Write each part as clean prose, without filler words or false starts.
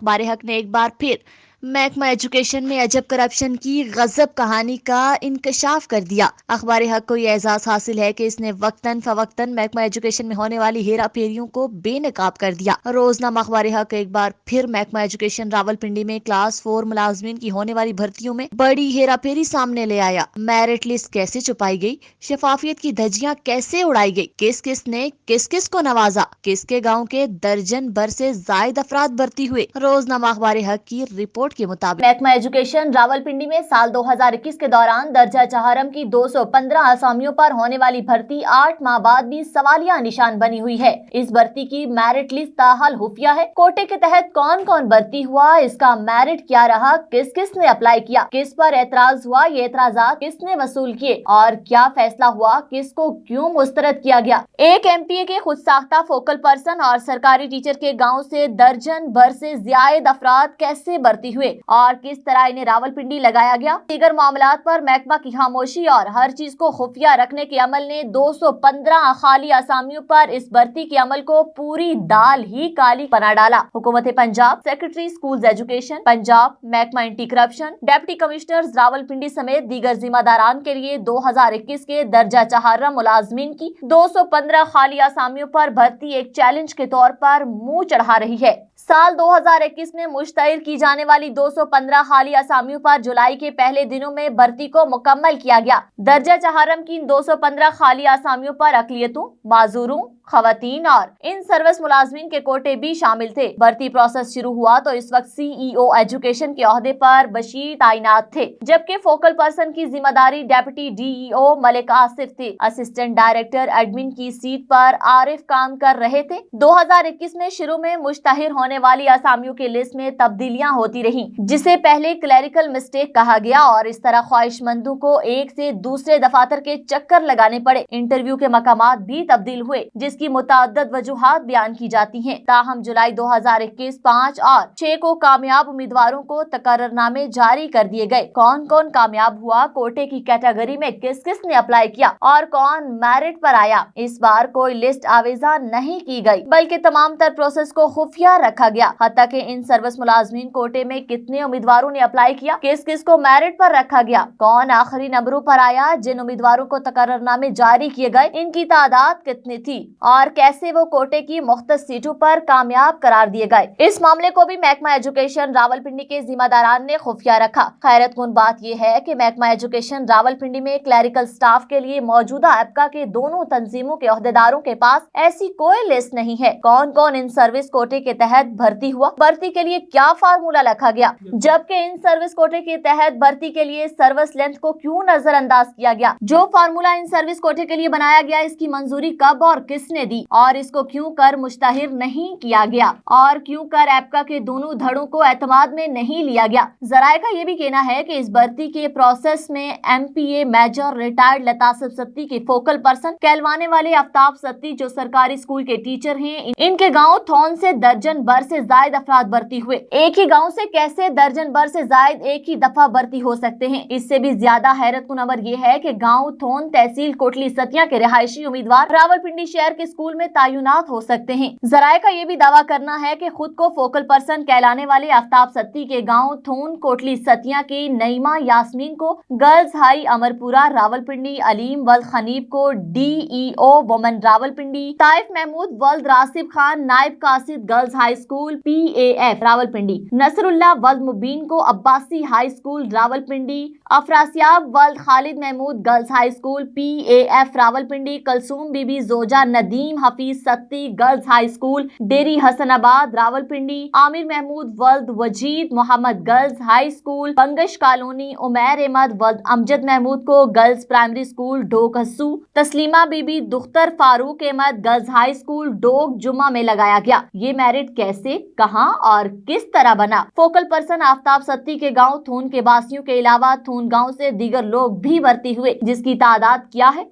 اخبار حق نے ایک بار پھر محکمہ ایجوکیشن میں عجب کرپشن کی غضب کہانی کا انکشاف کر دیا۔ اخبار حق کو یہ اعزاز حاصل ہے کہ اس نے وقتاً فوقتاً محکمہ ایجوکیشن میں ہونے والی ہیرا پھیریوں کو بے نقاب کر دیا۔ روزنامہ اخبار حق ایک بار پھر محکمہ ایجوکیشن راولپنڈی میں کلاس 4 ملازمین کی ہونے والی بھرتیوں میں بڑی ہیرا پھیری سامنے لے آیا۔ میرٹ لسٹ کیسے چھپائی گئی، شفافیت کی دھجیاں کیسے اڑائی گئی، کس کس نے کس کس کو نوازا، کس کے گاؤں کے درجن بھر سے زائد افراد بھرتی ہوئے۔ روزنامہ اخبار حق کی رپورٹ کے مطابق محکمہ ایجوکیشن راولپنڈی میں سال 2021 کے دوران درجہ چہارم کی 215 اسامیوں پر ہونے والی بھرتی 8 ماہ بعد بھی سوالیہ نشان بنی ہوئی ہے۔ اس بھرتی کی میرٹ لسٹ تاحال خفیہ ہے۔ کوٹے کے تحت کون کون بھرتی ہوا، اس کا میرٹ کیا رہا، کس کس نے اپلائی کیا، کس پر اعتراض ہوا، یہ اعتراضات کس نے وصول کیے اور کیا فیصلہ ہوا، کس کو کیوں مسترد کیا گیا۔ ایک ایم پی اے کے خود ساختہ فوکل پرسن اور سرکاری ٹیچر کے گاؤں سے درجن بھر سے زائد افراد کیسے بھرتی ہوئے اور کس طرح انہیں راولپنڈی لگایا گیا۔ دیگر معاملات پر محکمہ کی خاموشی اور ہر چیز کو خفیہ رکھنے کے عمل نے 215 خالی اسامیوں پر اس بھرتی کے عمل کو پوری دال ہی کالی بنا ڈالا۔ حکومت Punjab, secretary schools education Punjab, محکمہ anti corruption, deputy commissioners Rawalpindi سمیت دیگر ذمہ داران کے لیے 2021 کے درجہ چہارم ملازمین کی 215 خالی اسامیوں پر بھرتی ایک چیلنج کے طور پر منہ چڑھا رہی ہے۔ سال 2021 میں مشتہر کی جانے والی 215 خالی اسامیوں پر جولائی کے پہلے دنوں میں بھرتی کو مکمل کیا گیا۔ درجہ چہارم کی 215 خالی اسامیوں پر اقلیتوں، معذوروں، خواتین اور ان سروس ملازمین کے کوٹے بھی شامل تھے۔ بھرتی پروسیس شروع ہوا تو اس وقت سی ای او ایجوکیشن کے عہدے پر بشیر تعینات تھے، جبکہ فوکل پرسن کی ذمہ داری ڈیپٹی ڈی ای او ملک آصف تھے۔ اسسٹنٹ ڈائریکٹر ایڈمن کی سیٹ پر عارف کام کر رہے تھے۔ 2021 میں شروع میں مشتہر ہونے والی اسامیوں کے لسٹ میں تبدیلیاں ہوتی رہیں، جسے پہلے کلیریکل مسٹیک کہا گیا اور اس طرح خواہش مندوں کو ایک سے دوسرے دفاتر کے چکر لگانے پڑے۔ انٹرویو کے مقامات بھی تبدیل ہوئے، جس کی متعدد وجوہات بیان کی جاتی ہیں۔ تاہم جولائی 2021 5 اور 6 کو کامیاب امیدواروں کو تقرر نامے جاری کر دیے گئے۔ کون کون کامیاب ہوا، کوٹے کی کیٹیگری میں کس کس نے اپلائی کیا اور کون میرٹ پر آیا، اس بار کوئی لسٹ آویزاں نہیں کی گئی، بلکہ تمام تر پروسیس کو خفیہ رکھا گیا۔ حتیٰ کہ ان سروس ملازمین کوٹے میں کتنے امیدواروں نے اپلائی کیا، کس کس کو میرٹ پر رکھا گیا، کون آخری نمبروں پر آیا، جن امیدواروں کو تقرر نامے جاری کیے گئے ان کی تعداد کتنی تھی اور کیسے وہ کوٹے کی مختص سیٹوں پر کامیاب قرار دیے گئے، اس معاملے کو بھی محکمہ ایجوکیشن راولپنڈی کے ذمہ داران نے خفیہ رکھا۔ حیرت کن بات یہ ہے کہ محکمہ ایجوکیشن راولپنڈی میں کلیریکل سٹاف کے لیے موجودہ ایپکا کے دونوں تنظیموں کے عہدیداروں کے پاس ایسی کوئی لسٹ نہیں ہے۔ کون کون ان سروس کوٹے کے تحت بھرتی ہوا، بھرتی کے لیے کیا فارمولا رکھا گیا، جبکہ ان سروس کوٹے کے تحت بھرتی کے لیے سروس لینتھ کو کیوں نظر انداز کیا گیا، جو فارمولا ان سروس کوٹے کے لیے بنایا گیا اس کی منظوری کب اور کس نے دی اور اس کو کیوں کر مشتہر نہیں کیا گیا اور کیوں کر ایپکا کے دونوں دھڑوں کو اعتماد میں نہیں لیا گیا۔ ذرائع کا یہ بھی کہنا ہے کہ اس بھرتی کے پروسیس میں ایم پی اے میجر ریٹائرڈ لطاسب ستی کے فوکل پرسن کہلوانے والے آفتاب ستی جو سرکاری اسکول کے ٹیچر ہیں، ان کے گاؤں تھون سے درجن بھر سے زائد افراد بھرتی ہوئے۔ ایک ہی گاؤں سے کیسے درجن بھر سے زائد ایک ہی دفعہ بھرتی ہو سکتے ہیں؟ اس سے بھی زیادہ حیرت کن امر یہ ہے کہ گاؤں تھون تحصیل کوٹلی ستیا کے رہائشی امیدوار راولپنڈی شہر کے اسکول میں تعینات ہو سکتے ہیں۔ ذرائع کا یہ بھی دعویٰ کرنا ہے کہ خود کو فوکل پرسن کہلانے والے آفتاب ستی کے گاؤں تھون کوٹلی ستیا کی نعیمہ یاسمین کو گرلز ہائی امرپورہ راولپنڈی، علیم ولد خنیب کو D E O women Rawalpindi, Taif Mahmood ولد راسب خان نائب قاصد girls high school P A F Rawalpindi, Nasr Ullah ولد مبین کو عباسی ہائی اسکول راولپنڈی، افراسیاب ولد Khalid Mahmood girls high school P A F Rawalpindi, Kulsoom Bibi زوجہ Nadeem Hafeez Satti girls high school Dhairi Hasanabad Rawalpindi, Amir Mahmood ولد وجید محمد girls high school Bangash colony, Umair Ahmed ولد امجد محمود کو girls primary school Dhok Hassu, Tasleema Bibi دختر Farooq Ahmed girls high school Dhok Juma میں لگایا گیا۔ یہ میرٹ کیسے، کہاں اور کس طرح بنا؟ فوکل پرسن آفتاب ستی کے گاؤں تھون کے باسیوں کے علاوہ تھون گاؤں سے دیگر لوگ بھی بھرتی ہوئے، جس کی تعداد کیا ہے،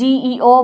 DEO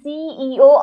CEO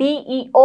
DEO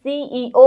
CEO